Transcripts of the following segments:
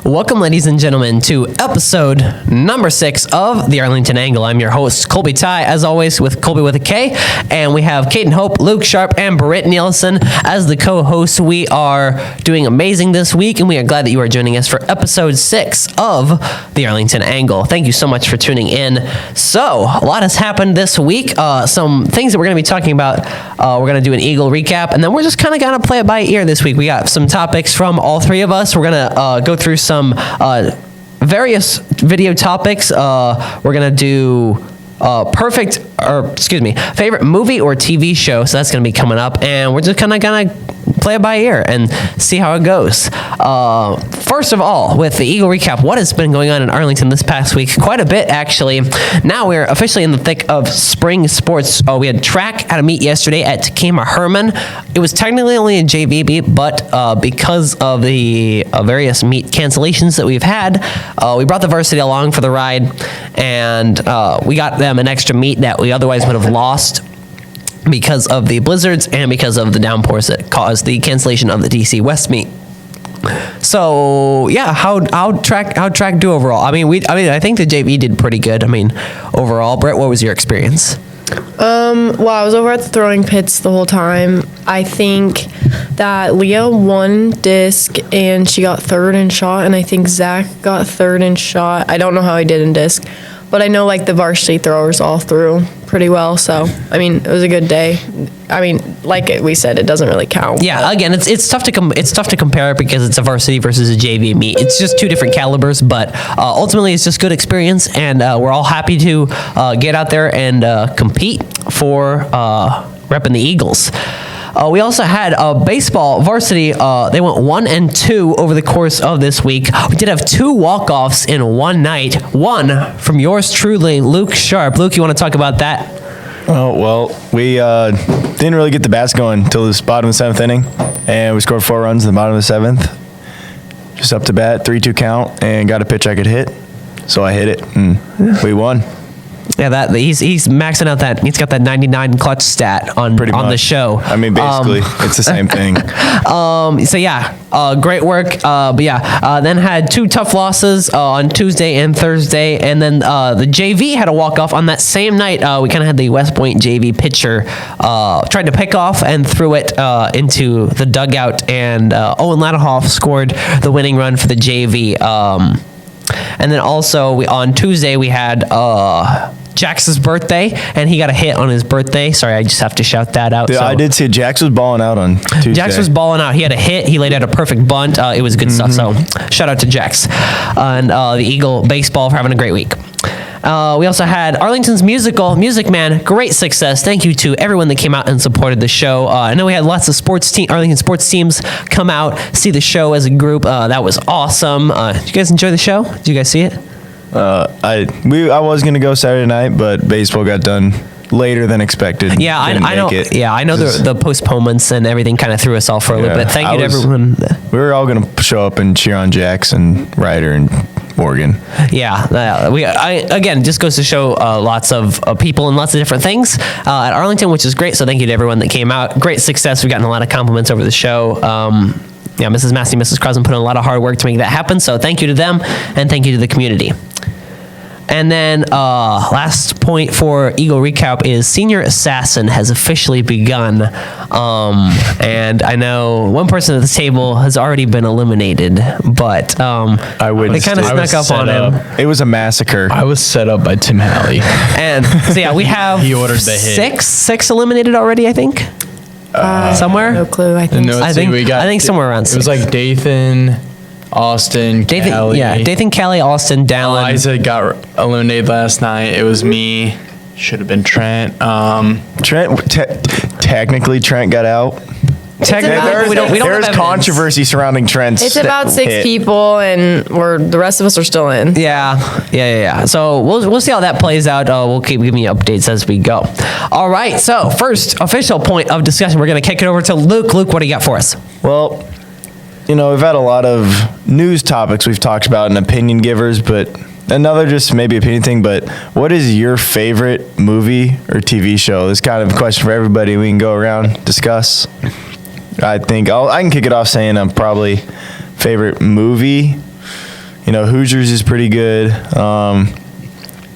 Welcome, ladies and gentlemen, to episode number 6 of the Arlington Angle. I'm your host, Colby Ty, as always, with Colby with a K. And we have Caden Hope, Luke Sharp, and Britt Nielsen as the co-hosts. We are doing amazing this week, and we are glad that you are joining us for episode 6 of the Arlington Angle. Thank you so much for tuning in. So, a lot has happened this week. Some things that we're going to be talking about. We're going to do an Eagle recap, and then we're just kind of going to play it by ear this week. We got some topics from all three of us. We're going to go through some various video topics. We're going to do favorite movie or TV show. So that's going to be coming up, and we're just kind of going to play it by ear and see how it goes. First of all, with the Eagle recap, what has been going on in Arlington this past week? Quite a bit, actually. Now we're officially in the thick of spring sports. We had track at a meet yesterday at Takema Herman. It was technically only a JV meet, but because of the various meet cancellations that we've had, we brought the varsity along for the ride, and we got them an extra meet that we otherwise would have lost because of the blizzards and because of the downpours that caused the cancellation of the DC West meet. So yeah, how'd track do overall? I think the JV did pretty good. Overall, Brett, what was your experience? Well, I was over at the throwing pits the whole time. I think that Leah won disc and she got third in shot, and I think Zach got third in shot. I don't know how he did in disc, but I know the varsity throwers all threw pretty well. So it was a good day. Like we said, it doesn't really count. Yeah, again, it's tough to compare it because it's a varsity versus a JV meet. It's just two different calibers, but ultimately it's just good experience, and we're all happy to get out there and compete for repping the Eagles. We also had baseball varsity. They went 1 and 2 over the course of this week. We did have 2 walk-offs in one night. One from yours truly, Luke Sharp. Luke, you want to talk about that? Oh, well, we didn't really get the bats going until the bottom of the 7th inning, and we scored 4 runs in the bottom of the 7th. Just up to bat, 3-2 count, and got a pitch I could hit, so I hit it, and we won. Yeah, he's maxing out that. He's got that 99 clutch stat on the show. Basically, it's the same thing. Great work. Then had 2 tough losses on Tuesday and Thursday, and then the JV had a walk off on that same night. We kind of had the West Point JV pitcher tried to pick off and threw it into the dugout, and Owen Ladahoff scored the winning run for the JV. And then also on Tuesday we had Jax's birthday, and he got a hit on his birthday. Sorry, I just have to shout that out. Yeah, I did see Jax was balling out on Tuesday. Jax was balling out. He had a hit. He laid out a perfect bunt. It was good stuff. So shout out to Jax and the Eagle baseball for having a great week. We also had Arlington's Music Man. Great success. Thank you to everyone that came out and supported the show. I know we had lots of Arlington sports teams come out, see the show as a group. That was awesome. Did you guys enjoy the show? Did you guys see it? I was going to go Saturday night, but baseball got done later than expected. Yeah, I know. Yeah, I know the postponements and everything kind of threw us off for a little bit. Thank you to everyone. We were all going to show up and cheer on Jax and Ryder and Morgan. Yeah, again, just goes to show lots of people and lots of different things at Arlington, which is great. So thank you to everyone that came out. Great success. We've gotten a lot of compliments over the show. Mrs. Massey, Mrs. Crosman put in a lot of hard work to make that happen. So thank you to them, and thank you to the community. And then last point for Eagle recap is Senior Assassin has officially begun. And I know one person at the table has already been eliminated, but they kind of snuck up on him. It was a massacre. I was set up by Tim Halley. And so we have he ordered the hit. six eliminated already, I think. Somewhere? No clue. I think. I think somewhere around 6. It was like Dathan, Austin, Callie. Yeah, Dathan, Callie, Austin, Dallin. Isaac got eliminated last night. It was me. Should have been Trent. Technically, Trent got out. There's controversy surrounding Trent's. It's about 6 people, and the rest of us are still in. Yeah. So we'll see how that plays out. We'll keep giving you updates as we go. All right. So first official point of discussion, we're going to kick it over to Luke. Luke, what do you got for us? Well, we've had a lot of news topics we've talked about and opinion givers, but another just maybe opinion thing, but what is your favorite movie or TV show? This is kind of a question for everybody. We can go around, discuss. I think I can kick it off saying I'm probably favorite movie. Hoosiers is pretty good. I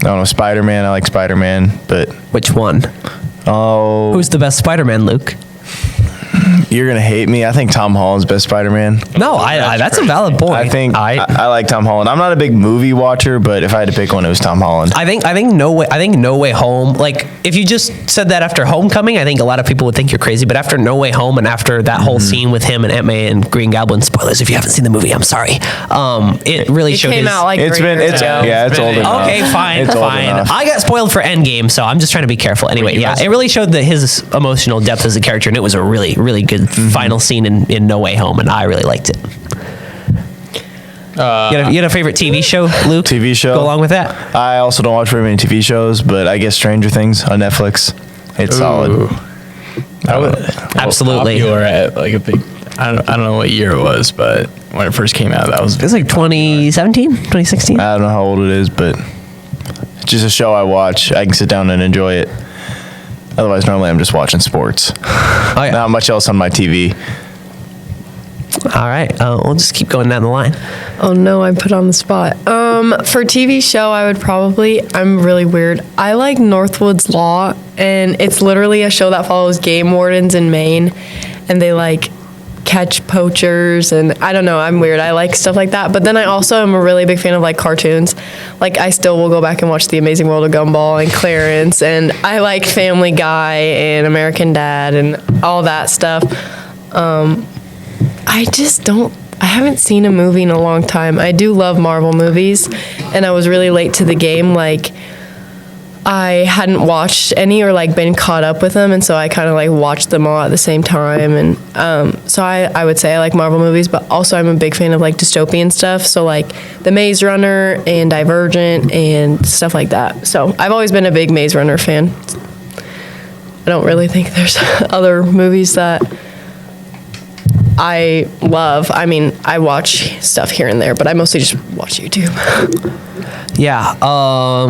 don't know, Spider-Man. I like Spider-Man, but Which one? Who's the best Spider-Man, Luke? you're gonna hate me. I think Tom Holland's best Spider-Man. No, that's a valid point. I think I like Tom Holland. I'm not a big movie watcher, but if I had to pick one, it was Tom Holland. I think No Way Home. Like, if you just said that after Homecoming, I think a lot of people would think you're crazy. But after No Way Home and after that whole scene with him and Aunt May and Green Goblin, spoilers if you haven't seen the movie, I'm sorry. It really showed came his. out like 3 years ago. It's old enough. Okay, fine. It's old enough. I got spoiled for Endgame, so I'm just trying to be careful. Anyway, yeah, it really showed his emotional depth as a character, and it was a really, really good final scene in No Way Home, and I really liked it. You had a favorite TV show, Luke? TV show? Go along with that. I also don't watch very many TV shows, but I guess Stranger Things on Netflix. It's solid. Absolutely. Popular at like a big. I don't know what year it was, but when it first came out, that was. It's like 2017, 2016. I don't know how old it is, but it's just a show I watch. I can sit down and enjoy it. Otherwise, normally I'm just watching sports. Oh, yeah. Not much else on my TV. All right, we'll just keep going down the line. Oh no, I'm put on the spot. For TV show, I'm really weird. I like Northwood's Law, and it's literally a show that follows game wardens in Maine, and they like catch poachers, and I don't know, I'm weird. I like stuff like that. But then I also am a really big fan of like cartoons. Like I still will go back and watch The Amazing World of Gumball and Clarence, and I like Family Guy and American Dad and all that stuff. I haven't seen a movie in a long time. I do love Marvel movies, and I was really late to the game. Like, I hadn't watched any or like been caught up with them, and so I kind of like watched them all at the same time. And so I would say I like Marvel movies, but also I'm a big fan of like dystopian stuff. So like The Maze Runner and Divergent and stuff like that. So I've always been a big Maze Runner fan. I don't really think there's other movies that I love. I mean, I watch stuff here and there, but I mostly just watch YouTube. Yeah.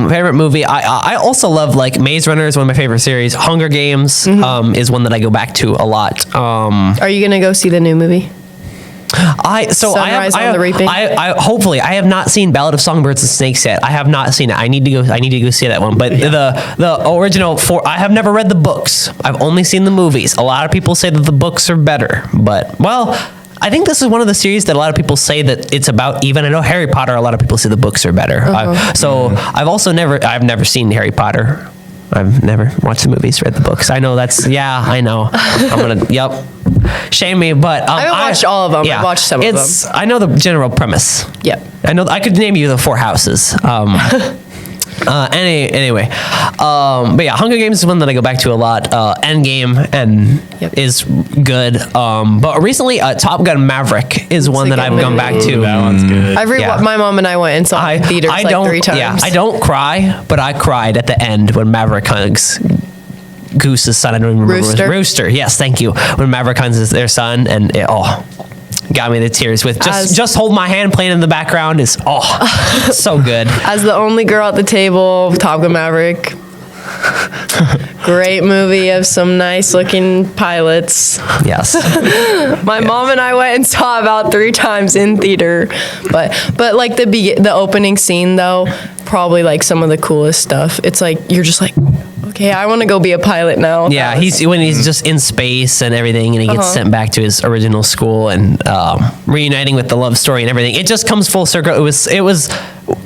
Favorite movie. I also love like Maze Runner is one of my favorite series. Hunger Games is one that I go back to a lot. Are you gonna go see the new movie? Sunrise on the Reaping? Hopefully I have not seen Ballad of Songbirds and Snakes yet. I have not seen it. I need to go see that one. But the original I have never read the books. I've only seen the movies. A lot of people say that the books are better, but I think this is one of the series that a lot of people say that it's about. Even I know Harry Potter, a lot of people say the books are better. I've never seen Harry Potter. I've never watched the movies, read the books. I know I know. Shame me, but I haven't watched all of them. I've watched some of them. I know the general premise. Yep. I know. I could name you the 4 houses. Anyway, but yeah, Hunger Games is one that I go back to a lot. Endgame is good. But recently, Top Gun Maverick is one that I've gone back to. That one's good. My mom and I went and saw it in theaters like 3 times. Yeah, I don't cry, but I cried at the end when Maverick hugs Goose's son. I don't even remember. Rooster. Yes, thank you. When Maverick hugs their son, and it got me to tears with just Hold My Hand playing in the background is so good. As the only girl at the table, Top Gun Maverick. Great movie of some nice looking pilots. Yes. My mom and I went and saw about 3 times in theater, but like the opening scene though, probably like some of the coolest stuff. It's like you're just like, okay, I want to go be a pilot now. Yeah, he's just in space and everything, and he gets sent back to his original school and reuniting with the love story and everything. It just comes full circle.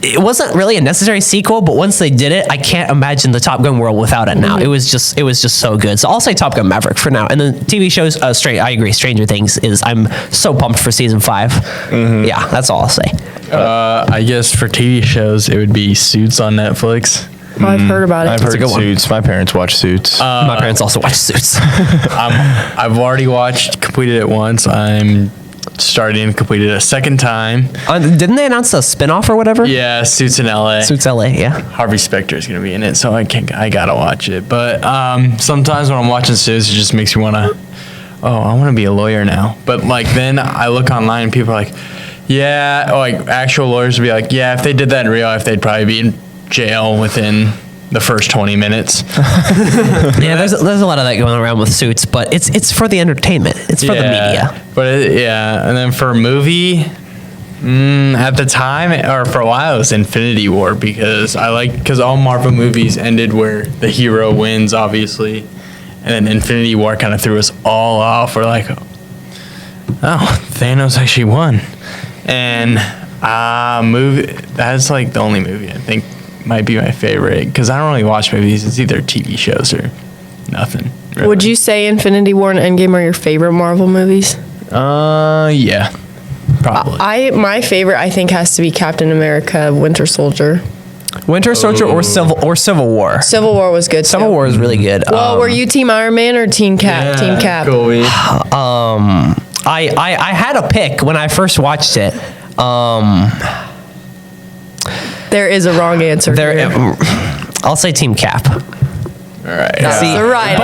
It wasn't really a necessary sequel, but once they did it, I can't imagine the Top Gun world without it now. It was just so good. So I'll say Top Gun Maverick for now. And then TV shows, I agree. Stranger Things I'm so pumped for season 5. Yeah, that's all I'll say. I guess for TV shows, it would be Suits on Netflix. Oh, I've heard about it. I've heard Suits. My parents watch Suits. My parents also watch Suits. I've already completed it once. I'm starting to complete it a second time. Didn't they announce a spinoff or whatever? Yeah, Suits in LA. Suits LA, yeah. Harvey Specter is going to be in it, so I gotta watch it. But sometimes when I'm watching Suits, it just makes me want to, I want to be a lawyer now. But like then I look online and people are like, yeah, like actual lawyers would be like, yeah, if they did that in real life, they'd probably be in jail within the first 20 minutes. Yeah, there's a lot of that going around with Suits, but it's for the entertainment. It's for the media. But and then for a movie, At the time, or for a while, it was Infinity War because because all Marvel movies ended where the hero wins, obviously, and then Infinity War kind of threw us all off. We're like, oh, Thanos actually won, and that's like the only movie I think might be my favorite because I don't really watch movies. It's either TV shows or nothing. Really. Would you say Infinity War and Endgame are your favorite Marvel movies? Yeah. Probably. My favorite I think has to be Captain America: Winter Soldier. Winter Soldier or Civil War. Civil War was good. Civil War is really good. Well, were you Team Iron Man or Team Cap? Team Cap. Colby. I had a pick when I first watched it. There is a wrong answer. I'll say Team Cap. All right. That's right.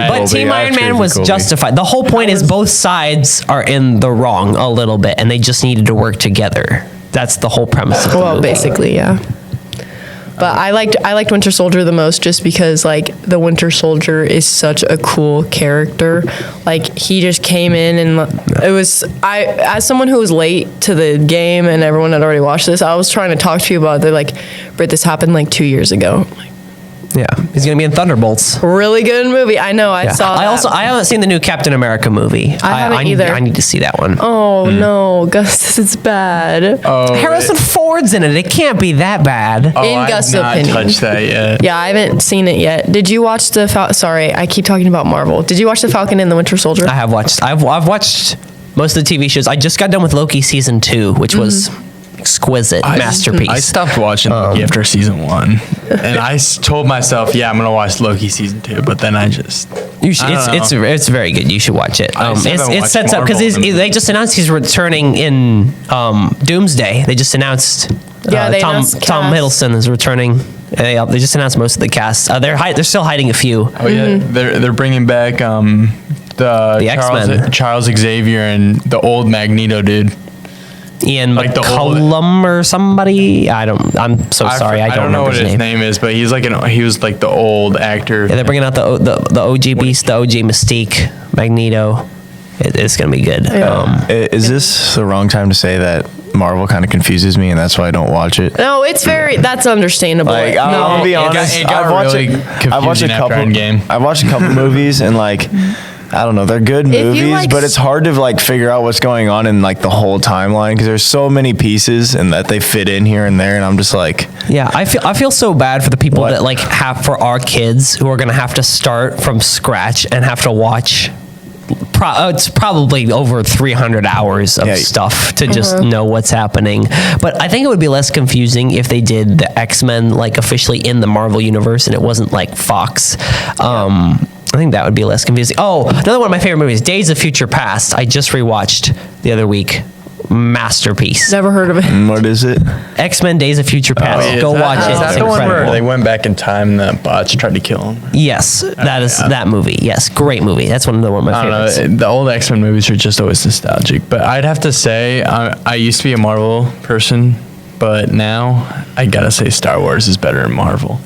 But Team Iron Man was justified. The whole point is both sides are in the wrong a little bit, and they just needed to work together. That's the whole premise of the movie. Basically, yeah. But I liked Winter Soldier the most just because like the Winter Soldier is such a cool character. Like he just came in and it was as someone who was late to the game and everyone had already watched this, I was trying to talk to you about it. They're like, Britt, this happened like 2 years ago. I'm like, yeah, he's gonna be in Thunderbolts. Really good movie. I know. I saw. I haven't seen the new Captain America movie. I haven't either. I need to see that one. Oh no, Gus, it's bad. Oh, Harrison Ford's in it. It can't be that bad. In Gus' opinion. I've not touched that yet. Yeah, I haven't seen it yet. Did you watch the? Sorry, I keep talking about Marvel. Did you watch the Falcon and the Winter Soldier? I have watched. I've watched most of the TV shows. I just got done with Loki season 2, which was exquisite masterpiece. I stopped watching Loki after season 1, and I told myself, yeah, I'm gonna watch Loki season 2, but then I just it's very good. You should watch it. It sets up because they just announced he's returning in Doomsday. They just announced Tom Hiddleston is returning. They just announced most of the cast. They're still hiding a few. Oh yeah, they're bringing back the X-Men. Charles Xavier and the old Magneto dude. Ian like McCollum or somebody. I'm so sorry. I don't know what his name is, but he was like the old actor. Yeah, they're bringing out the OG Beast, the OG Mystique, Magneto. It's gonna be good. Yeah. Is this the wrong time to say that Marvel kind of confuses me and that's why I don't watch it? No, that's understandable. Like, I'll be honest. I've watched a couple movies and like, I don't know, they're good movies, but it's hard to like figure out what's going on in like the whole timeline because there's so many pieces and that they fit in here and there, and I'm just like, yeah, I feel so bad for the people that like for our kids who are gonna have to start from scratch and have to watch. It's probably over 300 hours of stuff to just know what's happening. But I think it would be less confusing if they did the X-Men like officially in the Marvel universe and it wasn't like Fox. I think that would be less confusing. Oh, another one of my favorite movies, Days of Future Past. I just rewatched the other week. Masterpiece. Never heard of it. What is it? X-Men Days of Future Past. Go watch it. Is that It's the one incredible. where they went back in time and the bots tried to kill him? Yes, that is that movie. Yes, great movie. That's one of my favorites. I don't know. The old X-Men movies are just always nostalgic. But I'd have to say, I used to be a Marvel person, but now I gotta say Star Wars is better than Marvel.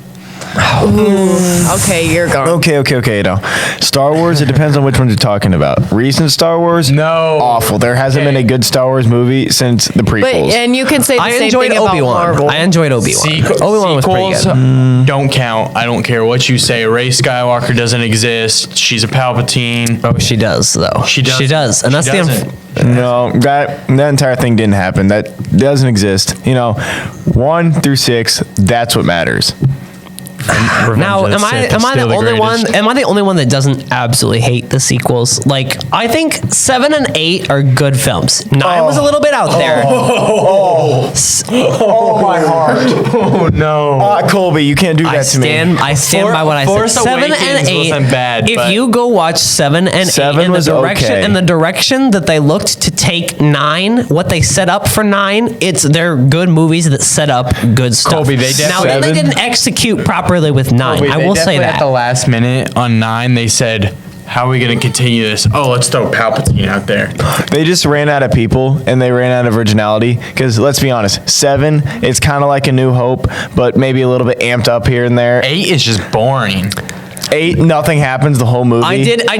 Okay, you're gone. Okay. No, Star Wars. It depends on which ones you're talking about. Recent Star Wars, no, awful. There hasn't been a good Star Wars movie since the prequels. And you can say the same thing about Marvel. I enjoyed Obi-Wan. Obi-Wan was pretty good. Don't count. I don't care what you say. Rey Skywalker doesn't exist. She's a Palpatine. Oh, she does though. She does, and that's No, that entire thing didn't happen. That doesn't exist. 1 through 6. That's what matters. Now, am I the only one? Am I the only one that doesn't absolutely hate the sequels? Like, I think 7 and 8 are good films. 9 was a little bit out there. Oh my heart! Oh no, Colby, you can't do that to me. I stand by what I said. Force 7 Awakens and 8. wasn't bad, If you go watch 7 and 8 in the direction that they looked to take 9, what they set up for 9, they're good movies that set up good stuff. Colby, they didn't execute properly with 9. I will say that at the last minute on 9 they said, how are we going to continue this? Oh, let's throw Palpatine out there. They just ran out of people and they ran out of originality. Because let's be honest, 7, it's kind of like A New Hope, but maybe a little bit amped up here and there. 8 is just boring. 8, nothing happens the whole movie. I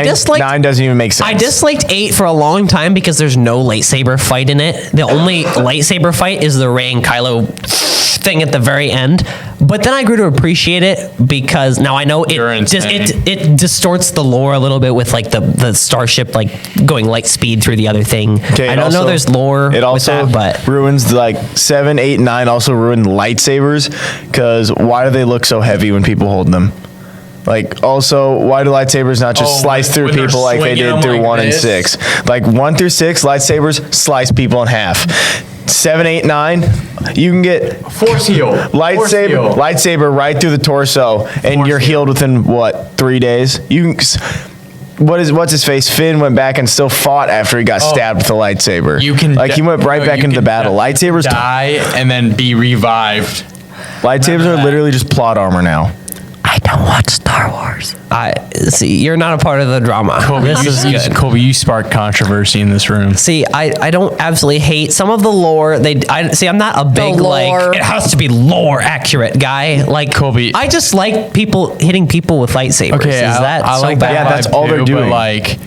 disliked 9 doesn't even make sense. I disliked 8 for a long time because there's no lightsaber fight in it. The only lightsaber fight is the Rey and Kylo thing at the very end. But then I grew to appreciate it because now I know it distorts the lore a little bit with like the starship like going light speed through the other thing. I don't know there's lore it also with that, but ruins like 7, 8, 9 also ruin lightsabers because why do they look so heavy when people hold them? Like, also, why do lightsabers not just slice through people like they did through 1 and 6? Like 1 through 6, lightsabers slice people in half. 7, 8, 9, you can get Force heal. lightsaber right through the torso, and you're healed within what 3 days? You can. What's his face? Finn went back and still fought after he got stabbed with a lightsaber. You can he went right back into the battle. Lightsabers die and then be revived. Lightsabers are literally just plot armor now. I don't watch Star Wars. I see you're not a part of the drama. Colby, you spark controversy in this room. See, I don't absolutely hate some of the lore. I'm not a big like it has to be lore accurate guy. Like Colby, I just like people hitting people with lightsabers. Okay, I so like bad? Yeah, that's all they're doing. But like,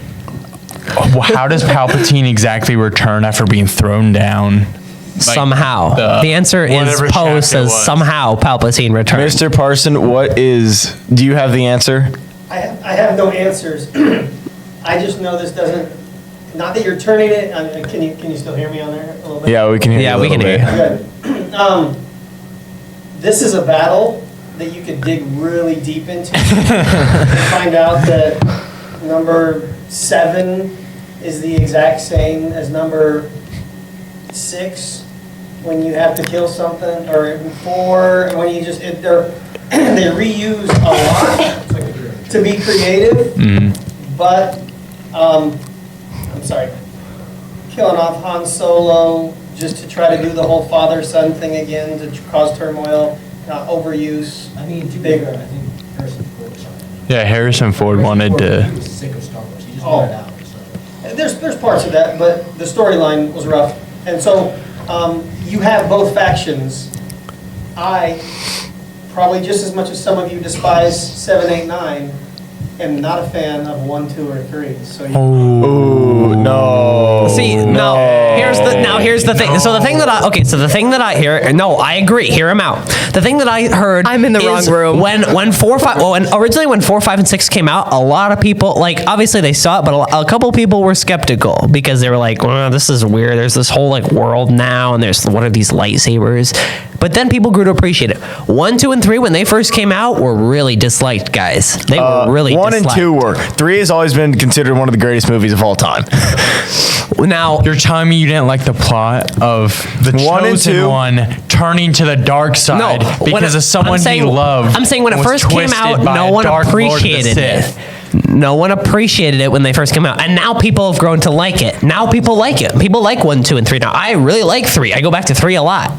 how does Palpatine exactly return after being thrown down? Somehow. The answer is Poe says somehow Palpatine returned. Mr. Parson, do you have the answer? I have no answers. I just know this doesn't, not that you're turning it, can you still hear me on there a little bit? Yeah, we can hear you. Yeah, we can hear you. Good. This is a battle that you could dig really deep into and find out that number 7 is the exact same as number 6 when you have to kill something, or 4 when you just they reuse a lot to be creative. But I'm sorry, killing off Han Solo just to try to do the whole father-son thing again to cause turmoil, overuse. I mean, to be fair, I think Harrison Ford was on it. Yeah, Harrison Ford wanted to. He was sick of Star Wars. He just wanted out. So. There's parts of that, but the storyline was rough. And so you have both factions. I, probably just as much as some of you despise 7, 8, 9, am not a fan of 1, 2, or 3. So Ooh, no. See, here's the thing. So the thing that I hear, no, I agree. Hear him out. The thing that I heard, I'm in the wrong room. When 4, 5, originally when 4, 5, and 6 came out, a lot of people, like, obviously they saw it, but a couple people were skeptical because they were like, well, this is weird. There's this whole like world now, and there's what are these lightsabers? But then people grew to appreciate it. 1, 2, and 3, when they first came out, were really disliked, guys. They were really 1 disliked. and 2 were. 3 has always been considered one of the greatest movies of all time. Now, You're telling me you didn't like the plot of the 1 and chosen 2? one turning to the dark side because of someone he loved. I'm saying when it was first came twisted out, by no a one dark Lord of the appreciated Sith. it. No one appreciated it when they first came out, and now people have grown to like it. Now people like it. People like 1, 2, and 3 now. I really like 3. I go back to 3 a lot.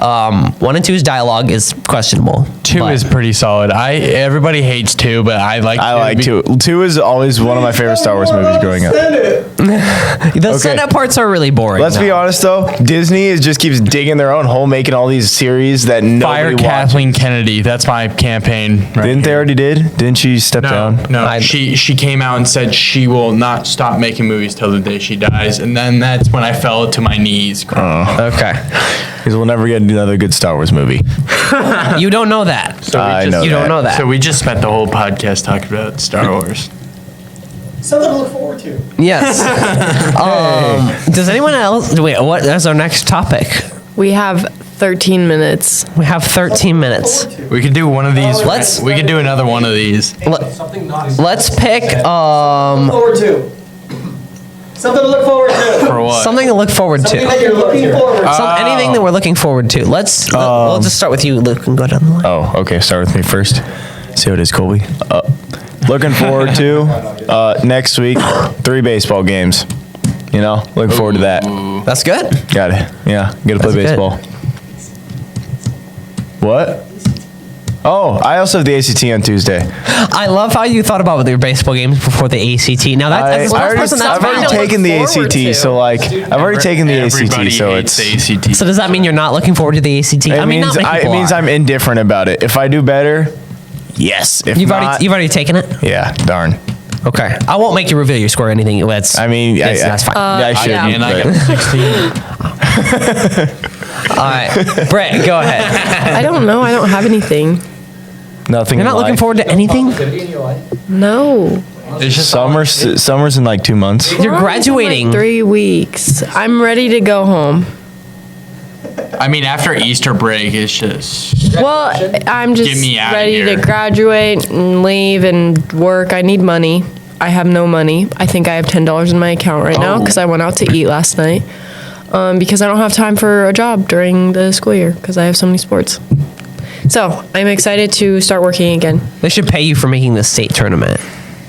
1 and 2's dialogue is questionable. 2 is pretty solid. Everybody hates 2, but I like 2. 2 is always one of my favorite Star Wars movies growing up. The Senate parts are really boring. Let's be honest though, Disney just keeps digging their own hole, making all these series that nobody Fire watches. Kathleen Kennedy. That's my campaign. Right Didn't they here. already did? Didn't she step down? No, she came out and said she will not stop making movies till the day she dies, and then that's when I fell to my knees. Okay. Because we'll never get another good Star Wars movie. You don't know that. I know You don't know that. So we just spent the whole podcast talking about Star Wars. something to look forward to. Yes. Does anyone else? Wait, what is our next topic? We have 13 minutes. We have 13 minutes. We could do one of these. Let's- We could do another one of these. Something not. Let's pick Forward to. Something to look forward to. For what? something to look forward Something to. that you're looking forward to. Anything that we're looking forward to. We'll just start with you, Luke, and go down the line. Oh, okay. Start with me first. See what it is, Colby. Looking forward to next week 3 baseball games. You know, looking forward to that. That's good. Got it. Yeah, get to play That's good. baseball. What? Oh, I also have the ACT on Tuesday. I love how you thought about your baseball games before the ACT. Now that's I've already taken the ACT, so like I've already taken the Everybody ACT, so hates it's. the ACT. So does that mean you're not looking forward to the ACT? It I mean, means not many it people means are. I'm indifferent about it. If I do better, Yes. If You've not, already taken it? yeah, darn. Okay. I won't make you reveal your score or anything. That's I mean, that's fine. I should. yeah. And I got 16. All right. Brett, go ahead. I don't know. I don't have anything. Nothing. You're not looking forward to anything? Positivity in your life? No. It's just Summer's in like 2 months. You're graduating. Like 3 weeks. I'm ready to go home. I mean, after Easter break, it's just. Well, I'm just Get me outta ready to here. graduate and leave and work. I need money. I have no money. I think I have $10 in my account right now because I went out to eat last night. Because I don't have time for a job during the school year because I have so many sports. So I'm excited to start working again. They should pay you for making the state tournament.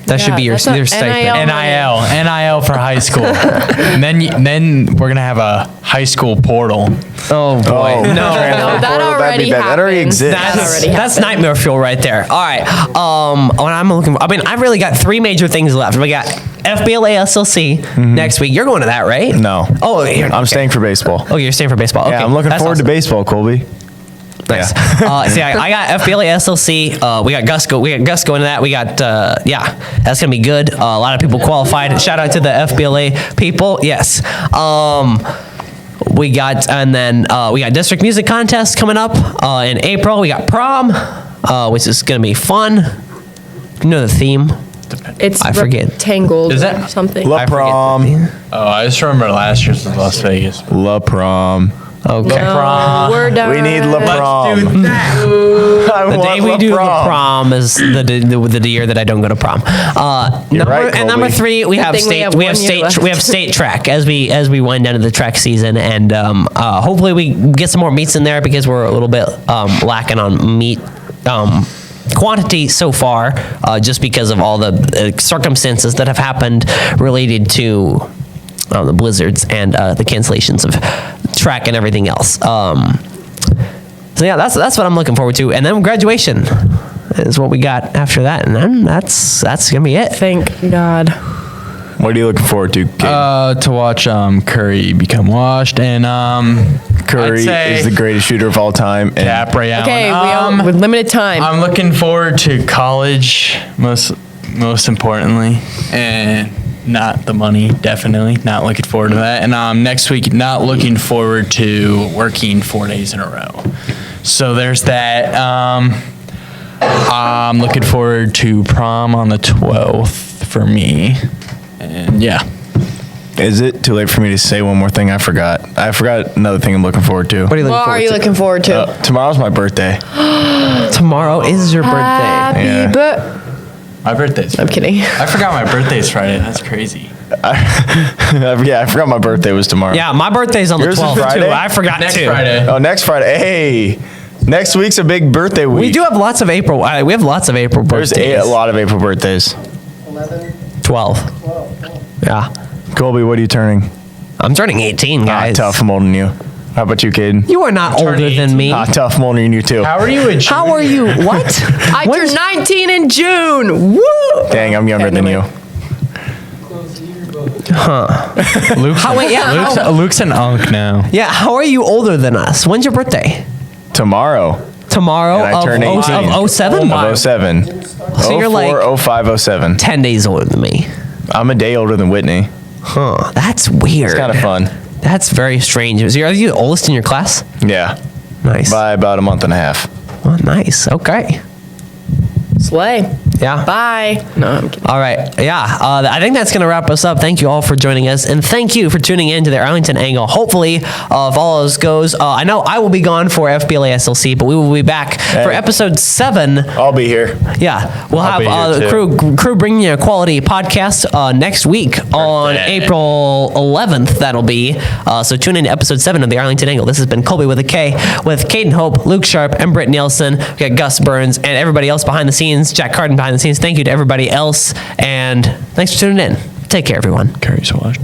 That should be your that's not stipend. NIL. NIL for high school. And then we're gonna have a high school portal. Oh boy. Oh. No. That That'd already be bad. That already happened. exists. That already That's happened. nightmare fuel right there. All right. What I'm looking for, I mean, I've really got 3 major things left. We got FBLA SLC next week. You're going to that, right? No. Oh, you're, I'm staying for baseball. Oh, you're staying for baseball. Okay. Yeah, I'm looking That's forward awesome. to baseball, Colby. Nice. See, I got FBLA SLC. We got Gus going to that. We got that's gonna be good. A lot of people qualified. Shout out to the FBLA people. Yes. We got district music contest coming up in April. We got prom, which is gonna be fun. You know the theme. It's I forget. Tangled Is or that- something. La I forget the prom. theme. Oh, I just remember last year's was Las Vegas. La prom. Okay. No, we're done. We need La prom. The day we do the prom is the year that I don't go to prom. right, Number Colby. 3, we have thing we state have we have 1 year state left. we have state track as we wind down to the track season, and hopefully we get some more meets in there because we're a little bit lacking on meet quantity so far, just because of all the circumstances that have happened related to the blizzards and the cancellations of track and everything else. So yeah, that's what I'm looking forward to, and then graduation is what we got after that, and then that's gonna be it. Thank God. What are you looking forward to, kid? To watch Curry become washed, and Curry I'd say is the greatest shooter of all time. And Cap Ray Allen. Okay, with limited time. I'm looking forward to college, most importantly, and not the money. Definitely not looking forward to that. And next week, not looking forward to working 4 days in a row. So there's that. I'm looking forward to prom on the 12th for me, and yeah. Is it too late for me to say one more thing? I forgot another thing I'm looking forward to. What are you looking What forward are you to? looking forward to? Tomorrow's my birthday. Tomorrow is your birthday. Happy Yeah. My birthday's I'm kidding. I forgot my birthday's Friday. That's crazy. I forgot my birthday was tomorrow. Yeah, my birthday's on Yours is the 12th Friday? too. I forgot Next too. Friday. Oh, next Friday. Hey, next week's a big birthday week. We do have lots of April. We have lots of April There's birthdays. a lot of April birthdays. 11, 12. 12. Oh. Yeah, Colby, what are you turning? I'm turning 18, guys. Tough, I'm older than you. How about you, Caden? You are not turning older than me. Tough, I'm older than you too. How are you a How are you? What? I turned 19 in June. Woo! Dang, I'm younger than you. Close year, both. Luke's, How- wait, yeah, how- Luke's an unk now. Yeah, how are you older than us? When's your birthday? Tomorrow Tomorrow And I of, turn 18. of 07? of 07. So you're like 04, 05, 07. 10 days older than me. I'm a day older than Whitney. Huh, that's weird. It's kind of fun. That's very strange. Are you the oldest in your class? Yeah, Nice. by about a month and a half. Oh, nice. Okay. Slay. Yeah. Bye. No, I'm kidding. All right. Yeah. I think that's going to wrap us up. Thank you all for joining us. And thank you for tuning in to the Arlington Angle. Hopefully, if all else goes, I know I will be gone for FBLA SLC, but we will be back for episode 7. I'll be here. Yeah. We'll I'll have be the here crew bringing you a quality podcast next week on April 11th. That'll be. So tune in to episode 7 of the Arlington Angle. This has been Colby with a K with Caden Hope, Luke Sharp, and Britt Nielsen. We got Gus Burns and everybody else behind the scenes, Jack Carden behind the scenes. Thank you to everybody else. And thanks for tuning in. Take care, everyone. Curry's washed.